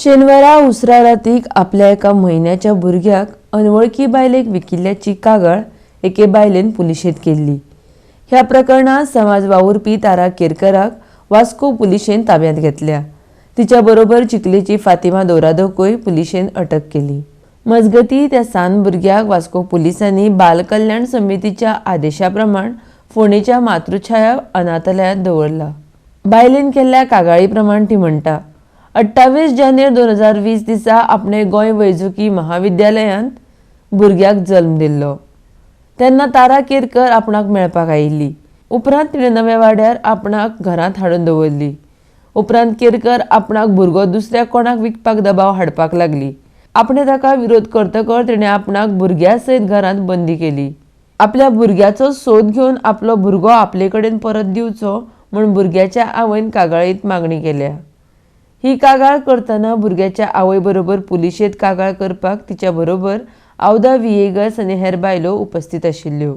शेनवारा उसरा रातीक आपल्या एका म्हयन्याच्या भुरग्याक अनवळखी बायलेक विकिल्ल्याची कागाळ एके बायलेन पुलिशेंत केल्ली। ह्या प्रकरणात समाज वावुरपी तारा केरकराक वास्को पुलिशेन ताब्यांत घेतल्या। तिच्या बरोबर चिखलेची फातिमा दोरादोकूय पुलिशेन अटक केली। मजगती त्या सान भुरग्याक वास्को पुलिसांनी बाल कल्याण समितीच्या आदेशा प्रमाण फोंडेच्या मातृछाया अनाथालयांत दवरला। बायलेन केल्ल्या कागाळी प्रमाण ती म्हणटा, 28 जानेर 2020 दिसा आपणे गोंय वैजकी महाविद्यालयांत भुरग्याक जल्म दिल्लो। तेन्ना तारा केरकर आपणाक मेळपाक आयिल्ली। उपरांत तिणें नव्या वाड्यार आपणाक घरांत हाडून दवरली। उपरांत केरकर आपणाक भुरगो दुसऱ्या कोणाक विकपाक दबाव हाडपाक लागली। आपणे ताका विरोध करतकच तिणें आपणाक भुरग्या सयत घरांत बंदी केली। आपल्या भुरग्याचो सोद घेवन आपलो भुरगो आपले कडेन परत दिवचो म्हूण भुरग्याच्या आवयन कागाळीत मागणी केल्या। ही कागाळ करतना भुरग्याच्या आवय बरोबर पुलिशेंत कागाळ करपाक तिच्या बरोबर औदा वियेगस आनी हेर बायलो उपस्थित आशिल्ल्यो।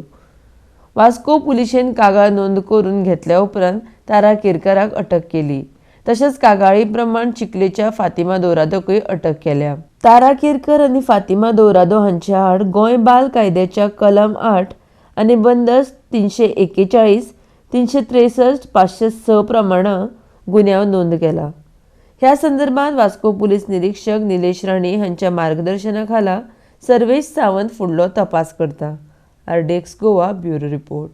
वास्को पुलिशेन कागाळ नोंद करून घेतल्या उपरांत तारा केरकराक अटक केली। तशेंच कागाळी प्रमाण चिखलेच्या फातिमा दोरादोकूय अटक केल्या। तारा केरकर आनी फातिमा दोरादो हांच्या आड गोंय बाल कायद्याच्या कलम 8 आनी बंदस्त 341, 363, 506 प्रमाण गुन्यांव नोंद केला। ह्या संदर्भात वास्को पुलीस निरीक्षक निलेश राणी हांच्या मार्गदर्शना खाला सर्वेश सावंत फुडलो तपास करता। आरडेक्स गोवा ब्युरो रिपोर्ट।